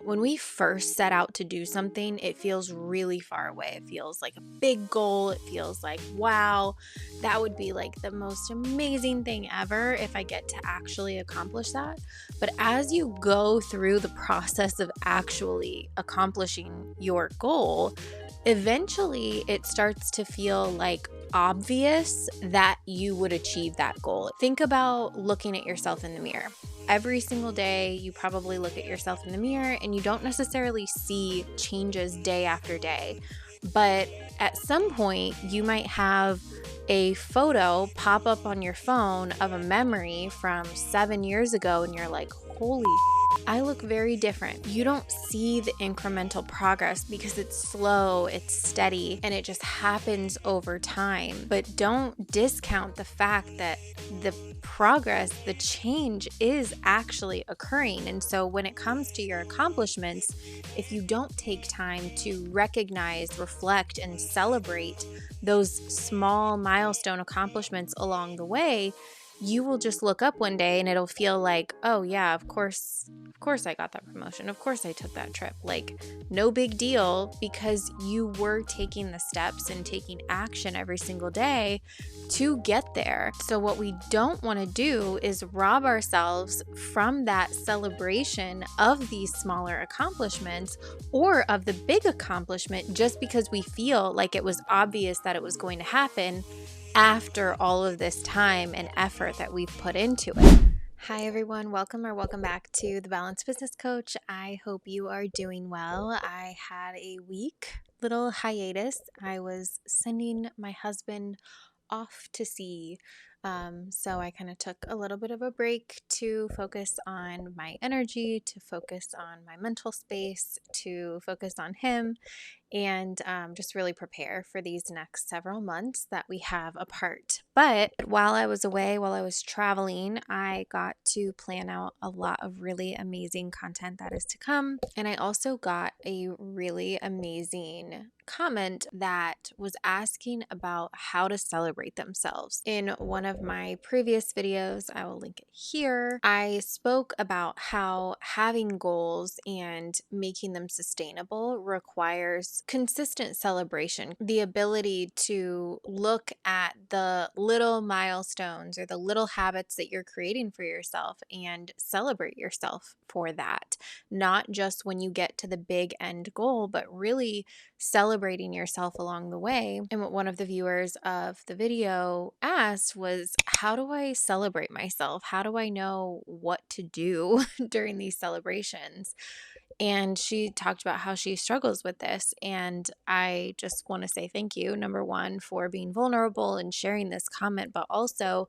when we first set out to do something, it feels really far away. It feels like a big goal. It feels like, wow, that would be like the most amazing thing ever if I get to actually accomplish that. But as you go through the process of actually accomplishing your goal, eventually it starts to feel like obvious that you would achieve that goal. Think about looking at yourself in the mirror. Every single day, you probably look at yourself in the mirror and you don't necessarily see changes day after day. But at some point, you might have a photo pop up on your phone of a memory from 7 years ago, and you're like, holy, I look very different. You don't see the incremental progress because it's slow, it's steady, and it just happens over time. But don't discount the fact that the progress, the change is actually occurring. And so when it comes to your accomplishments, if you don't take time to recognize, reflect, and celebrate those small milestone accomplishments along the way, you will just look up one day and it'll feel like, oh yeah, of course I got that promotion. Of course I took that trip. Like, no big deal, because you were taking the steps and taking action every single day to get there. So what we don't want to do is rob ourselves from that celebration of these smaller accomplishments or of the big accomplishment just because we feel like it was obvious that it was going to happen after all of this time and effort that we've put into it. Hi everyone, welcome back to the Balanced Business Coach. I hope you are doing well. I had a little hiatus. I was sending my husband off to sea. So I kind of took a little bit of a break to focus on my energy, to focus on my mental space, to focus on him, and just really prepare for these next several months that we have apart. But while I was away, while I was traveling, I got to plan out a lot of really amazing content that is to come. And I also got a really amazing comment that was asking about how to celebrate themselves. In one of my previous videos, I will link it here, I spoke about how having goals and making them sustainable requires consistent celebration, the ability to look at the little milestones or the little habits that you're creating for yourself and celebrate yourself for that. Not just when you get to the big end goal, but really celebrating yourself along the way. And what one of the viewers of the video asked was, how do I celebrate myself? How do I know what to do during these celebrations? And she talked about how she struggles with this. And I just want to say thank you, number one, for being vulnerable and sharing this comment. But also,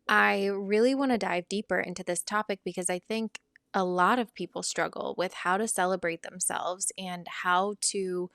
I really want to dive deeper into this topic because I think a lot of people struggle with how to celebrate themselves and how to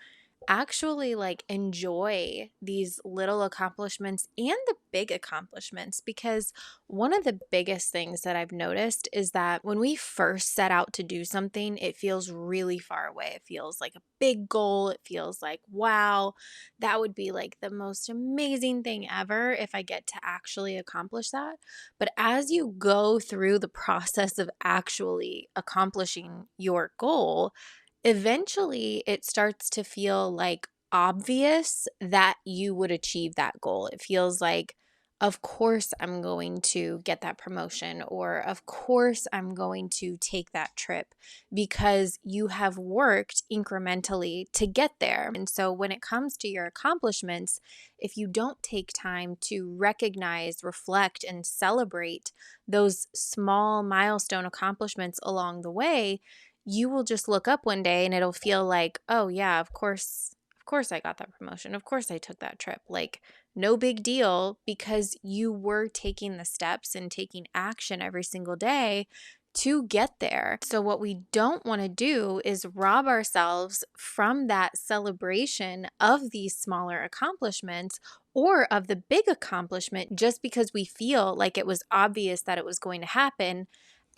actually like enjoy these little accomplishments and the big accomplishments, because one of the biggest things that I've noticed is that when we first set out to do something, it feels really far away. It feels like a big goal. It feels like, wow, that would be like the most amazing thing ever if I get to actually accomplish that. But as you go through the process of actually accomplishing your goal, eventually it starts to feel like obvious that you would achieve that goal. It feels like, of course, I'm going to get that promotion, or of course, I'm going to take that trip, because you have worked incrementally to get there. And so, when it comes to your accomplishments, if you don't take time to recognize, reflect, and celebrate those small milestone accomplishments along the way, you will just look up one day and it'll feel like, oh yeah, of course I got that promotion. Of course I took that trip. Like, no big deal, because you were taking the steps and taking action every single day to get there. So what we don't want to do is rob ourselves from that celebration of these smaller accomplishments or of the big accomplishment just because we feel like it was obvious that it was going to happen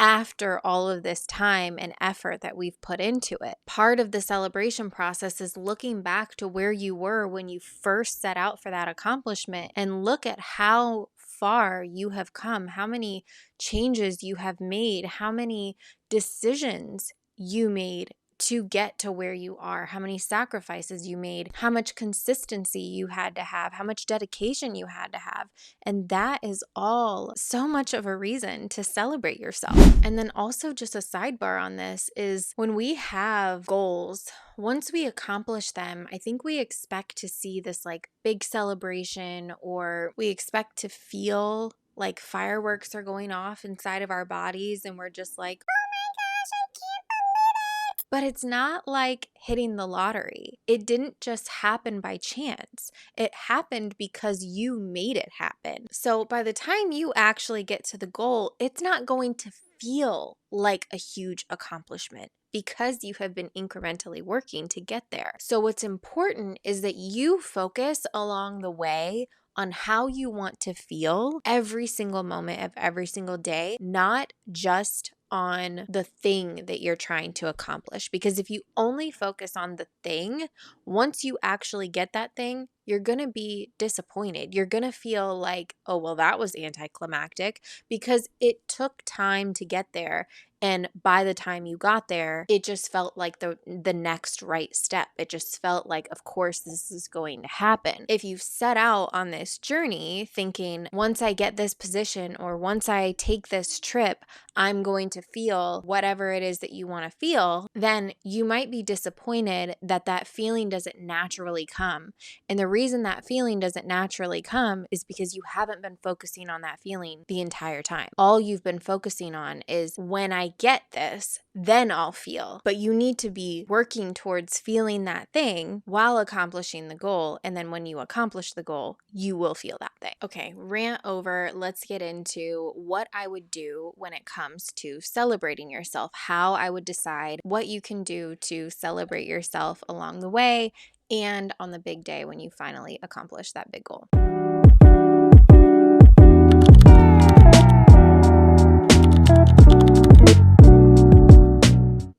after all of this time and effort that we've put into it. Part of the celebration process is looking back to where you were when you first set out for that accomplishment and look at how far you have come, how many changes you have made, how many decisions you made to get to where you are, how many sacrifices you made, how much consistency you had to have, how much dedication you had to have. And that is all so much of a reason to celebrate yourself. And then also just a sidebar on this is when we have goals, once we accomplish them, I think we expect to see this like big celebration, or we expect to feel like fireworks are going off inside of our bodies and we're just like, but it's not like hitting the lottery. It didn't just happen by chance. It happened because you made it happen. So by the time you actually get to the goal, it's not going to feel like a huge accomplishment because you have been incrementally working to get there. So what's important is that you focus along the way on how you want to feel every single moment of every single day, not just on the thing that you're trying to accomplish. Because if you only focus on the thing, once you actually get that thing, you're going to be disappointed. You're going to feel like, oh, well, that was anticlimactic because it took time to get there. And by the time you got there, it just felt like the next right step. It just felt like, of course, this is going to happen. If you've set out on this journey thinking, once I get this position or once I take this trip, I'm going to feel whatever it is that you want to feel, then you might be disappointed that that feeling doesn't naturally come. And the reason that feeling doesn't naturally come is because you haven't been focusing on that feeling the entire time. All you've been focusing on is when I get this, then I'll feel. But you need to be working towards feeling that thing while accomplishing the goal. And then when you accomplish the goal, you will feel that thing. Okay, rant over. Let's get into what I would do when it comes to celebrating yourself, how I would decide what you can do to celebrate yourself along the way and on the big day when you finally accomplish that big goal.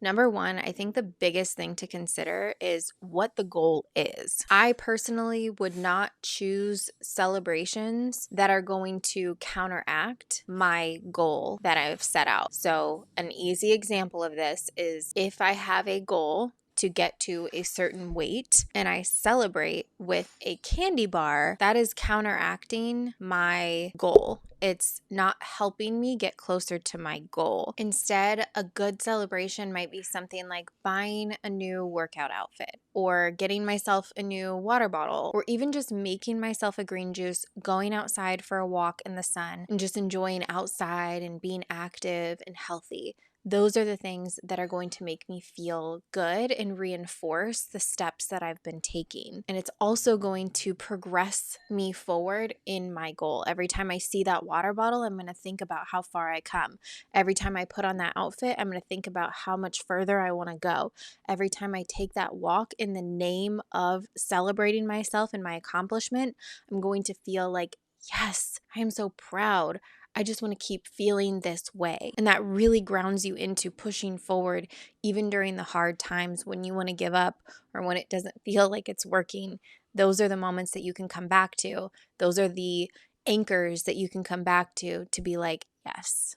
Number one, I think the biggest thing to consider is what the goal is. I personally would not choose celebrations that are going to counteract my goal that I've set out. So an easy example of this is if I have a goal to get to a certain weight and I celebrate with a candy bar, that is counteracting my goal. It's not helping me get closer to my goal. Instead, a good celebration might be something like buying a new workout outfit or getting myself a new water bottle or even just making myself a green juice, going outside for a walk in the sun and just enjoying outside and being active and healthy. Those are the things that are going to make me feel good and reinforce the steps that I've been taking. And it's also going to progress me forward in my goal. Every time I see that water bottle, I'm going to think about how far I come. Every time I put on that outfit, I'm going to think about how much further I want to go. Every time I take that walk in the name of celebrating myself and my accomplishment, I'm going to feel like, yes, I am so proud. I just want to keep feeling this way. And that really grounds you into pushing forward, even during the hard times when you want to give up or when it doesn't feel like it's working. Those are the moments that you can come back to. Those are the anchors that you can come back to be like, yes,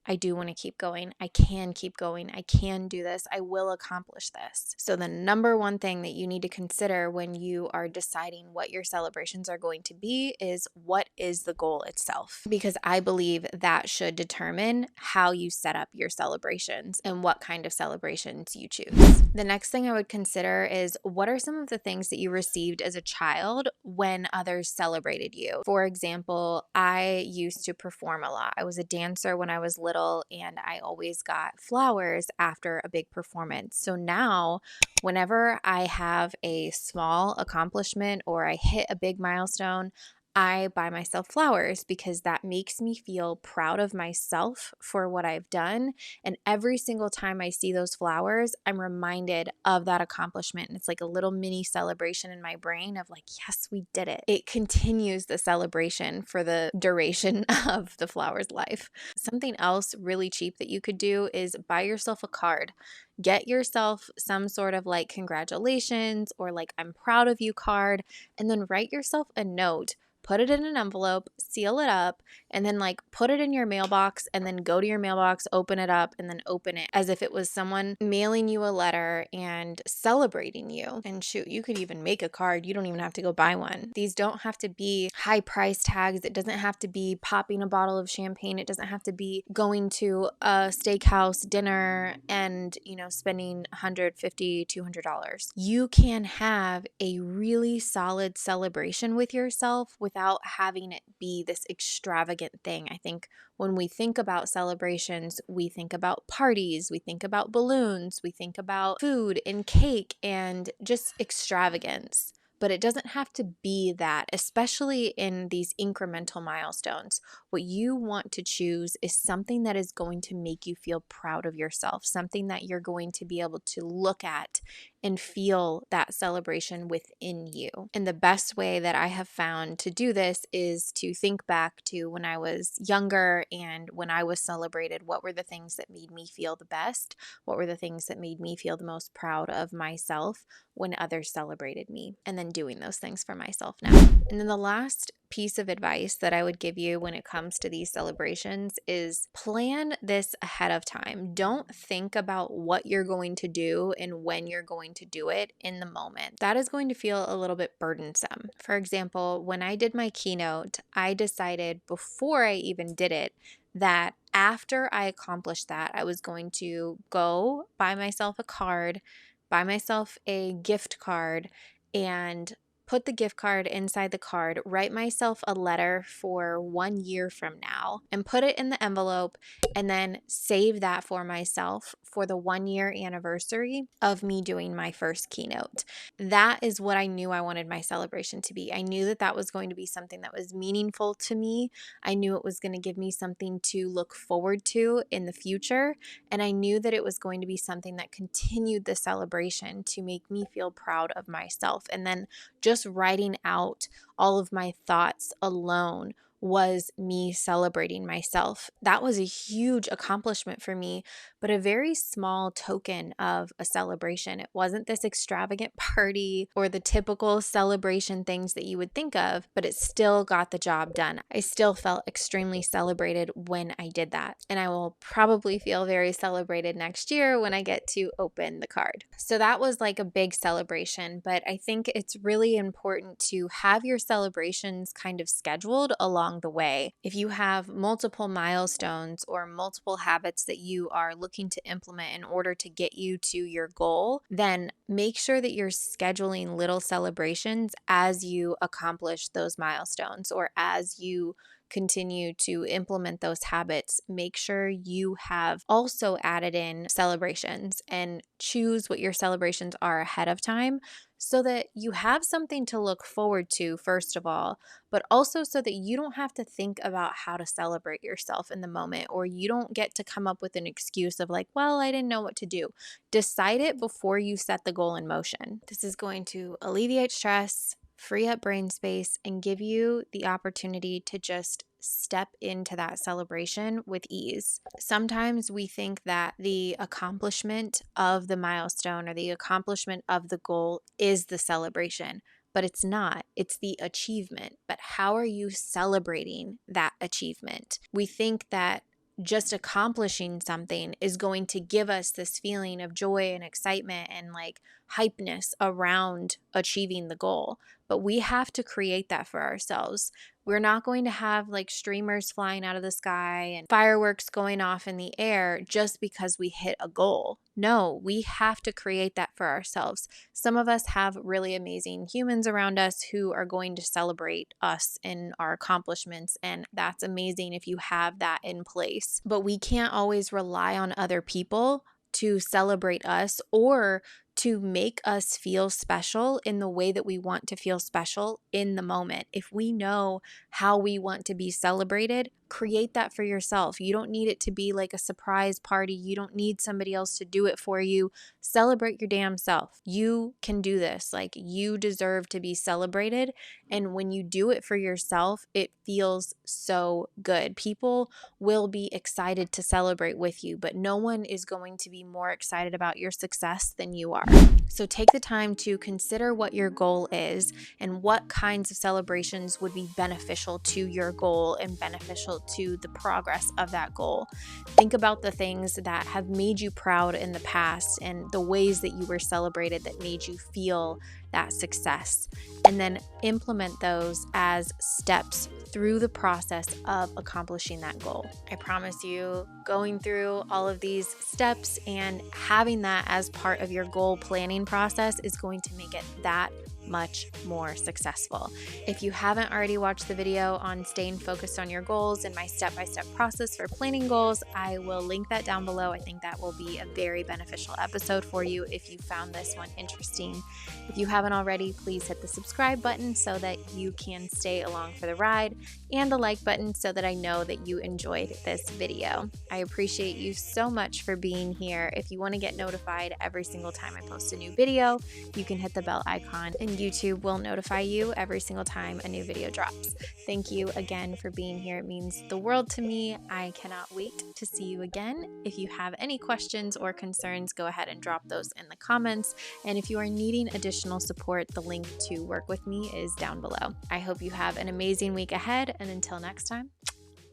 I do want to keep going. I can keep going. I can do this. I will accomplish this. So the number one thing that you need to consider when you are deciding what your celebrations are going to be is what is the goal itself? Because I believe that should determine how you set up your celebrations and what kind of celebrations you choose. The next thing I would consider is what are some of the things that you received as a child when others celebrated you? For example, I used to perform a lot. I was a dancer when I was little, and I always got flowers after a big performance. So now, whenever I have a small accomplishment or I hit a big milestone, I buy myself flowers because that makes me feel proud of myself for what I've done. And every single time I see those flowers, I'm reminded of that accomplishment. And it's like a little mini celebration in my brain of like, yes, we did it. It continues the celebration for the duration of the flower's life. Something else really cheap that you could do is buy yourself a card. Get yourself some sort of like congratulations or like I'm proud of you card, and then write yourself a note. put it in an envelope, seal it up, and then like put it in your mailbox, and then go to your mailbox, open it up, and then open it as if it was someone mailing you a letter and celebrating you. And shoot, you could even make a card. You don't even have to go buy one. These don't have to be high price tags. It doesn't have to be popping a bottle of champagne. It doesn't have to be going to a steakhouse dinner and, spending $150, $200. You can have a really solid celebration with yourself without having it be this extravagant thing. I think when we think about celebrations, we think about parties, we think about balloons, we think about food and cake and just extravagance. But it doesn't have to be that, especially in these incremental milestones. What you want to choose is something that is going to make you feel proud of yourself, something that you're going to be able to look at and feel that celebration within you. And the best way that I have found to do this is to think back to when I was younger and when I was celebrated. What were the things that made me feel the best? What were the things that made me feel the most proud of myself when others celebrated me? And then doing those things for myself now. And then the last piece of advice that I would give you when it comes to these celebrations is plan this ahead of time. Don't think about what you're going to do and when you're going to do it in the moment. That is going to feel a little bit burdensome. For example, when I did my keynote, I decided before I even did it that after I accomplished that, I was going to go buy myself a card, buy myself a gift card, and put the gift card inside the card, write myself a letter for 1 year from now, and put it in the envelope, and then save that for myself for the 1 year anniversary of me doing my first keynote. That is what I knew I wanted my celebration to be. I knew that that was going to be something that was meaningful to me. I knew it was going to give me something to look forward to in the future. And I knew that it was going to be something that continued the celebration to make me feel proud of myself. And then just writing out all of my thoughts alone was me celebrating myself. That was a huge accomplishment for me, but a very small token of a celebration. It wasn't this extravagant party or the typical celebration things that you would think of, but it still got the job done. I still felt extremely celebrated when I did that. And I will probably feel very celebrated next year when I get to open the card. So that was like a big celebration, but I think it's really important to have your celebrations kind of scheduled along the way. If you have multiple milestones or multiple habits that you are looking to implement in order to get you to your goal, then make sure that you're scheduling little celebrations as you accomplish those milestones or as you continue to implement those habits. Make sure you have also added in celebrations and choose what your celebrations are ahead of time so that you have something to look forward to, first of all, but also so that you don't have to think about how to celebrate yourself in the moment, or you don't get to come up with an excuse of like, well, I didn't know what to do. Decide it before you set the goal in motion. This is going to alleviate stress, free up brain space, and give you the opportunity to just step into that celebration with ease. Sometimes we think that the accomplishment of the milestone or the accomplishment of the goal is the celebration, but it's not. It's the achievement. But how are you celebrating that achievement? We think that just accomplishing something is going to give us this feeling of joy and excitement and like hypeness around achieving the goal. But we have to create that for ourselves. We're not going to have like streamers flying out of the sky and fireworks going off in the air just because we hit a goal. No, we have to create that for ourselves. Some of us have really amazing humans around us who are going to celebrate us and our accomplishments, and that's amazing if you have that in place. But we can't always rely on other people to celebrate us or to make us feel special in the way that we want to feel special in the moment. If we know how we want to be celebrated, create that for yourself. You don't need it to be like a surprise party. You don't need somebody else to do it for you. Celebrate your damn self. You can do this. Like, you deserve to be celebrated. And when you do it for yourself, it feels so good. People will be excited to celebrate with you, but no one is going to be more excited about your success than you are. So take the time to consider what your goal is and what kinds of celebrations would be beneficial to your goal and beneficial to the progress of that goal. Think about the things that have made you proud in the past and the ways that you were celebrated that made you feel that success, and then implement those as steps through the process of accomplishing that goal. I promise you, going through all of these steps and having that as part of your goal planning process is going to make it that much more successful. If you haven't already watched the video on staying focused on your goals and my step-by-step process for planning goals, I will link that down below. I think that will be a very beneficial episode for you if you found this one interesting. If you haven't already, please hit the subscribe button so that you can stay along for the ride, and the like button so that I know that you enjoyed this video. I appreciate you so much for being here. If you want to get notified every single time I post a new video, you can hit the bell icon and YouTube will notify you every single time a new video drops. Thank you again for being here. It means the world to me. I cannot wait to see you again. If you have any questions or concerns, go ahead and drop those in the comments. And if you are needing additional support, the link to work with me is down below. I hope you have an amazing week ahead, and until next time,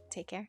take care.